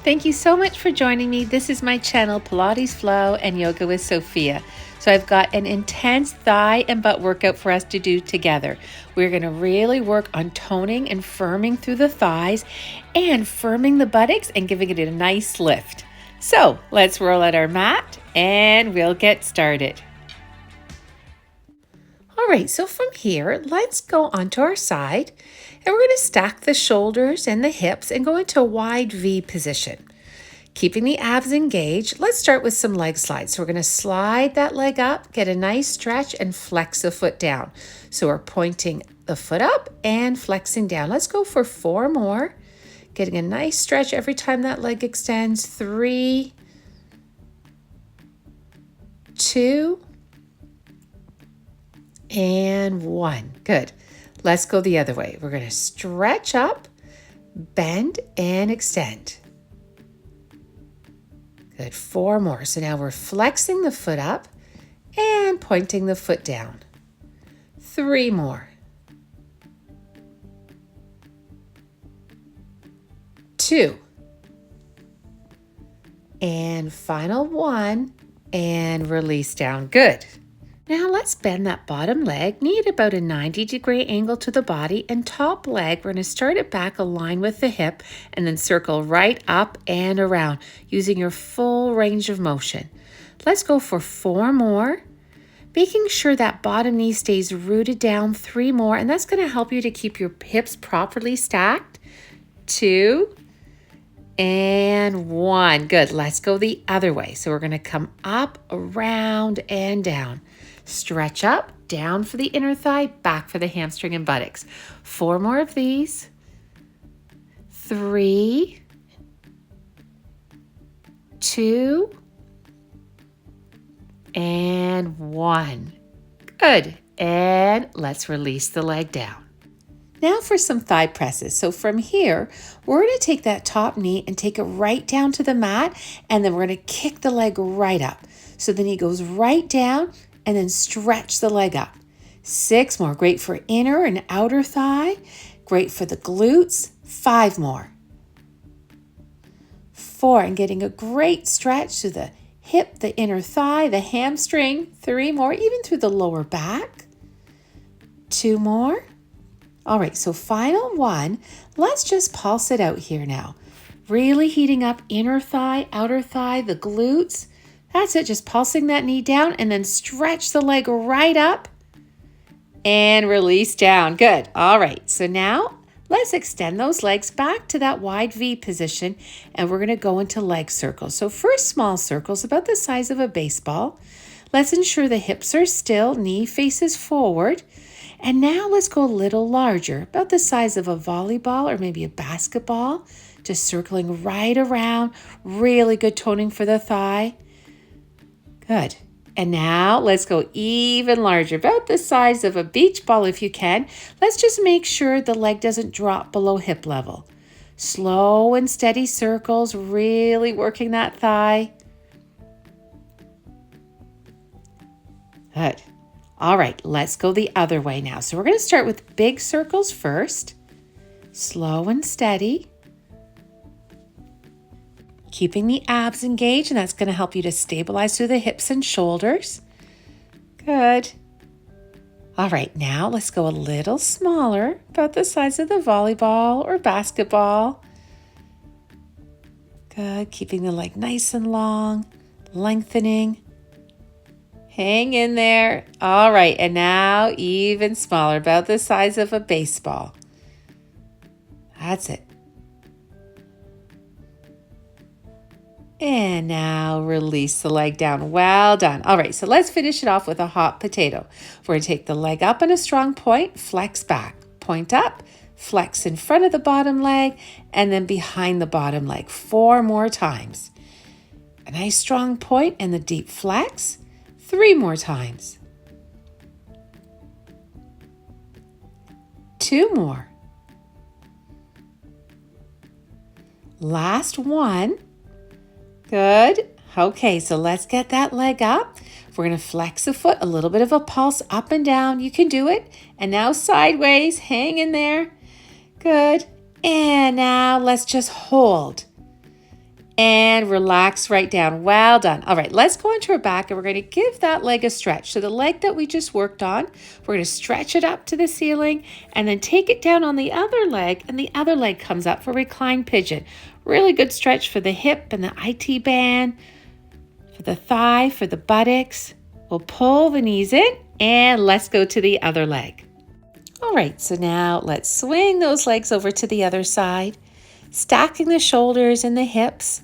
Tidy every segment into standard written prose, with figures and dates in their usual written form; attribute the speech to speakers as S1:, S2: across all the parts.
S1: Thank you so much for joining me. This is my channel, Pilates Flow and Yoga with Sophia. So I've got an intense thigh and butt workout for us to do together. We're going to really work on toning and firming through the thighs and firming the buttocks and giving it a nice lift. So let's roll out our mat and we'll get started. All right, so from here, let's go onto our side and we're going to stack the shoulders and the hips and go into a wide V position. Keeping the abs engaged, let's start with some leg slides. So we're going to slide that leg up, get a nice stretch, and flex the foot down. So we're pointing the foot up and flexing down. Let's go for 4 more. Getting a nice stretch every time that leg extends. 3, 2, and 1. Good. Let's go the other way. We're going to stretch up, bend, and extend. Good. 4 more. So now we're flexing the foot up and pointing the foot down. 3 more. 2. And final 1. And release down. Good. Now let's bend that bottom leg, knee at about a 90-degree angle to the body, and top leg, we're going to start it back aligned with the hip and then circle right up and around using your full range of motion. Let's go for 4 more, making sure that bottom knee stays rooted down. 3 more, and that's going to help you to keep your hips properly stacked. 2 and 1. Good. Let's go the other way. So we're going to come up, around, and down. Stretch up, down for the inner thigh, back for the hamstring and buttocks. 4 more of these. 3, 2, and 1. Good. And let's release the leg down. Now for some thigh presses. So from here, we're going to take that top knee and take it right down to the mat, and then we're going to kick the leg right up. So the knee goes right down, and then stretch the leg up. 6 more. Great for inner and outer thigh. Great for the glutes. 5 more. 4, and getting a great stretch to the hip, the inner thigh, the hamstring. 3 more, even through the lower back. 2 more. All right, so final 1. Let's just pulse it out here now. Really heating up inner thigh, outer thigh, the glutes. That's it, just pulsing that knee down and then stretch the leg right up and release down. Good. All right, so now let's extend those legs back to that wide V position and we're going to go into leg circles. So first, small circles about the size of a baseball. Let's ensure the hips are still, knee faces forward. And now let's go a little larger, about the size of a volleyball or maybe a basketball, just circling right around. Really good toning for the thigh. Good. And now let's go even larger, about the size of a beach ball if you can. Let's just make sure the leg doesn't drop below hip level. Slow and steady circles, really working that thigh. Good. All right, let's go the other way now. So we're going to start with big circles first. Slow and steady. Keeping the abs engaged, and that's going to help you to stabilize through the hips and shoulders. Good. All right, now let's go a little smaller, about the size of the volleyball or basketball. Good, keeping the leg nice and long, lengthening. Hang in there. All right, and now even smaller, about the size of a baseball. That's it. And now release the leg down. Well done. All right, so let's finish it off with a hot potato. We're going to take the leg up in a strong point, flex back, point up, flex in front of the bottom leg, and then behind the bottom leg. 4 more times. A nice strong point and the deep flex. 3 more times. 2 more. Last 1. Good. Okay, so let's get that leg up. We're going to flex the foot, a little bit of a pulse up and down. You can do it. And now sideways, hang in there. Good. And now let's just hold. and relax right down. Well done. All right, let's go onto our back and we're going to give that leg a stretch. So the leg that we just worked on, we're going to stretch it up to the ceiling and then take it down on the other leg, and the other leg comes up for reclined pigeon. Really good stretch for the hip and the IT band, for the thigh, for the buttocks. We'll pull the knees in and let's go to the other leg. All right, so now let's swing those legs over to the other side, stacking the shoulders and the hips,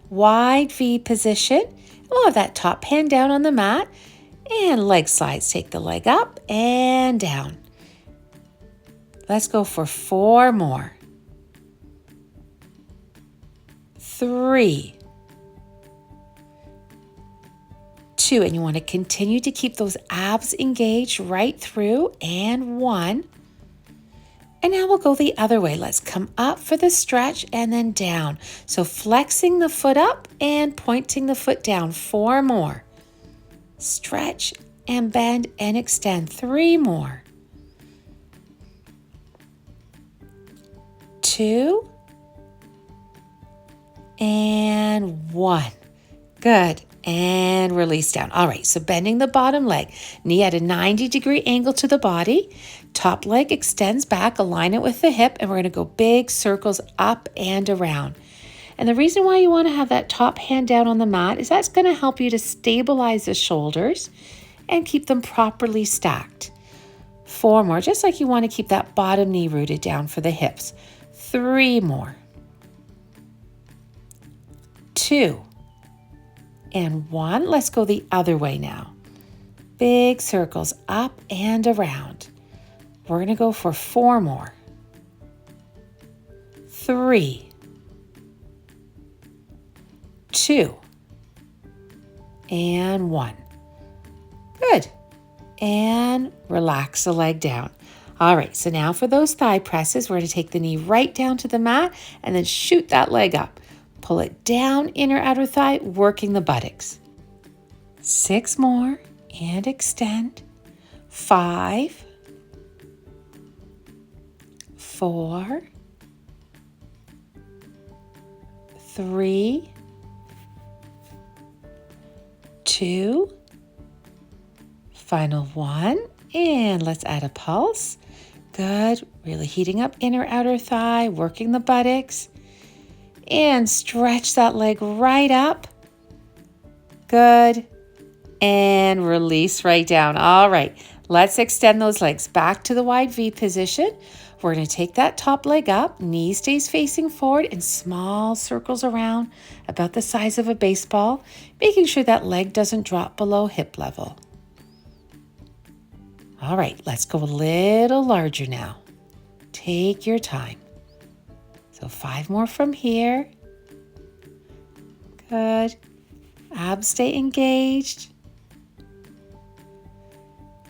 S1: wide V position. We'll have that top hand down on the mat and leg slides. Take the leg up and down. Let's go for 4 more. 3, 2, and you want to continue to keep those abs engaged right through, and 1. And now we'll go the other way. Let's come up for the stretch and then down. So flexing the foot up and pointing the foot down. 4 more. Stretch and bend and extend. 3 more. 2 and 1. Good. And release down. All right, so bending the bottom leg, knee at a 90-degree angle to the body. Top leg extends back, align it with the hip, and we're going to go big circles up and around. And the reason why you want to have that top hand down on the mat is that's going to help you to stabilize the shoulders and keep them properly stacked. 4 more, just like you want to keep that bottom knee rooted down for the hips. 3 more. 2 and 1. Let's go the other way now. Big circles up and around. We're going to go for 4 more. 3, 2, and 1. Good. And relax the leg down. All right, so now for those thigh presses, we're going to take the knee right down to the mat and then shoot that leg up. Pull it down, inner outer thigh, working the buttocks. 6 more and extend. 5, 4, 3, 2, final 1, and let's add a pulse. Good, really heating up inner outer thigh, working the buttocks. And stretch that leg right up. Good. And release right down. All right, let's extend those legs back to the wide V position. We're going to take that top leg up, knee stays facing forward in small circles around, about the size of a baseball, making sure that leg doesn't drop below hip level. All right, let's go a little larger now. Take your time. So 5 more from here. Good. Abs stay engaged.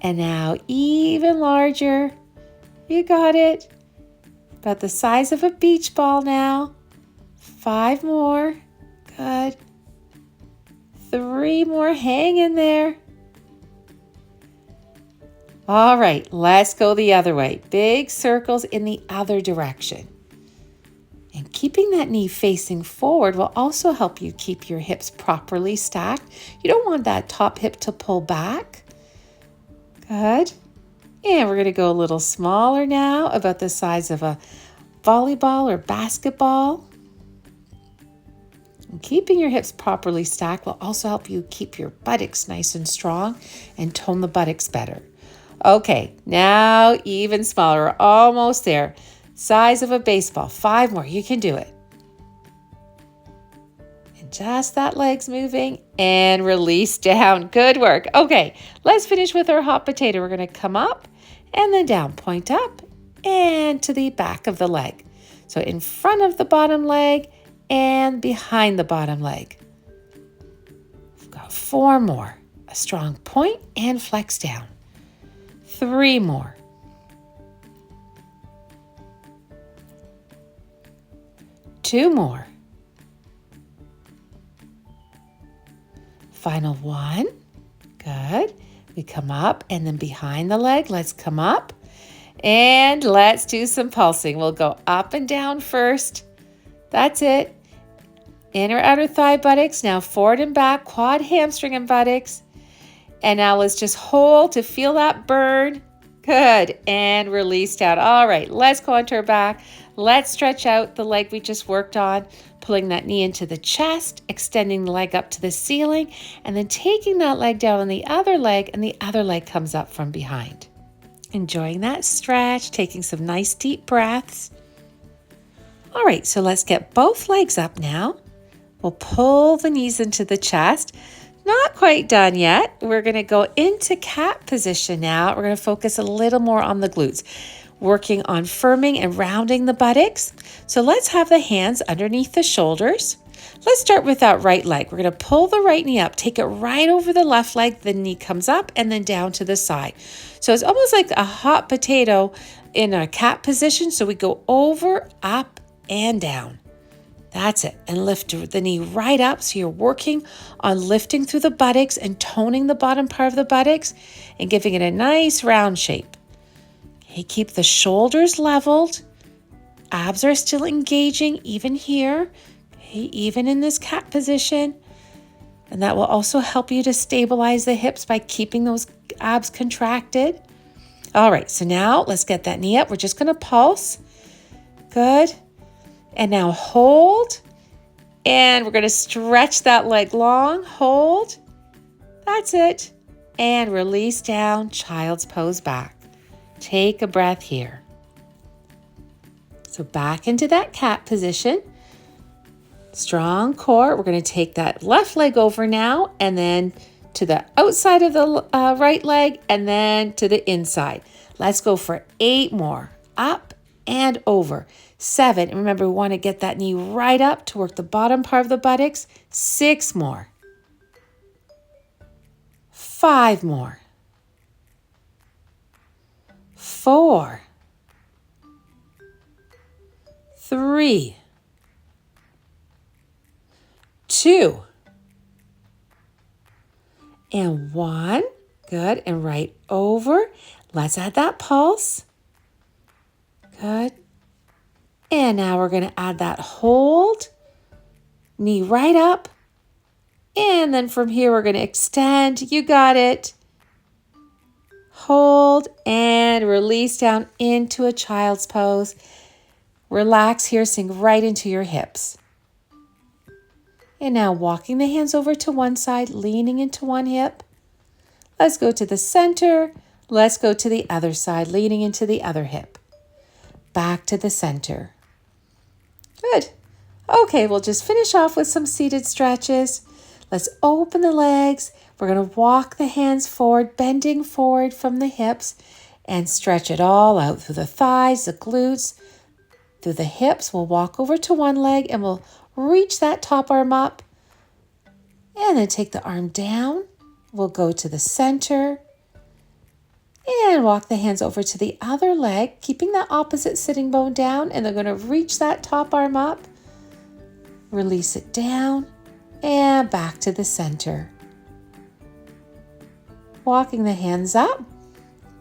S1: And now even larger. You got it. About the size of a beach ball now. 5 more. Good. 3 more. Hang in there. All right, let's go the other way. Big circles in the other direction. And keeping that knee facing forward will also help you keep your hips properly stacked. You don't want that top hip to pull back. Good. And we're going to go a little smaller now, about the size of a volleyball or basketball. And keeping your hips properly stacked will also help you keep your buttocks nice and strong and tone the buttocks better. Okay, now even smaller. We're almost there. Size of a baseball. 5 more. You can do it. And just that leg's moving and release down. Good work. Okay, let's finish with our hot potato. We're going to come up and then down. Point up and to the back of the leg. So in front of the bottom leg and behind the bottom leg. We've got 4 more. A strong point and flex down. 3 more. 2 more. Final 1. Good. We come up and then behind the leg. Let's come up and let's do some pulsing. We'll go up and down first. That's it. Inner outer thigh buttocks. Now forward and back, quad, hamstring, and buttocks. And now let's just hold to feel that burn. Good. And release down. All right, let's go onto our back. Let's stretch out the leg we just worked on, pulling that knee into the chest, extending the leg up to the ceiling, and then taking that leg down on the other leg, and the other leg comes up from behind. Enjoying that stretch, taking some nice deep breaths. All right, so let's get both legs up now. We'll pull the knees into the chest. Not quite done yet. We're going to go into cat position now. We're going to focus a little more on the glutes, working on firming and rounding the buttocks. So let's have the hands underneath the shoulders. Let's start with that right leg. We're going to pull the right knee up, take it right over the left leg, the knee comes up and then down to the side. So it's almost like a hot potato in a cat position. So we go over, up, and down. That's it. And lift the knee right up. So you're working on lifting through the buttocks and toning the bottom part of the buttocks and giving it a nice round shape. Okay, keep the shoulders leveled. Abs are still engaging even here, okay, even in this cat position. And that will also help you to stabilize the hips by keeping those abs contracted. All right, so now let's get that knee up. We're just going to pulse. Good. And now hold, and we're going to stretch that leg long, hold, that's it, and release down, child's pose back. Take a breath here. So back into that cat position, strong core. We're going to take that left leg over now, and then to the outside of the right leg, and then to the inside. Let's go for 8 more, up and over. 7, and remember, we want to get that knee right up to work the bottom part of the buttocks. 6 more. 5 more. 4. 3. 2. And 1. Good, and right over. Let's add that pulse. Good. And now we're going to add that hold, knee right up. And then from here, we're going to extend. You got it. Hold and release down into a child's pose. Relax here, sink right into your hips. And now walking the hands over to one side, leaning into one hip. Let's go to the center. Let's go to the other side, leaning into the other hip. Back to the center. Good. Okay, we'll just finish off with some seated stretches. Let's open the legs. We're going to walk the hands forward, bending forward from the hips, and stretch it all out through the thighs, the glutes, through the hips. We'll walk over to one leg and we'll reach that top arm up. And then take the arm down. We'll go to the center. And walk the hands over to the other leg, keeping that opposite sitting bone down. And they're going to reach that top arm up. Release it down. And back to the center. Walking the hands up.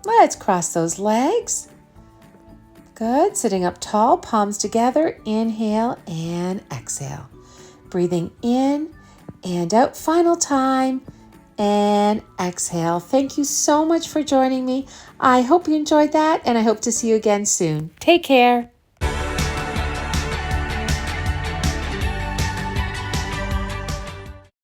S1: Let's cross those legs. Good. Sitting up tall, palms together. Inhale and exhale. Breathing in and out. Final time. And exhale. Thank you so much for joining me. I hope you enjoyed that, and I hope to see you again soon. Take care.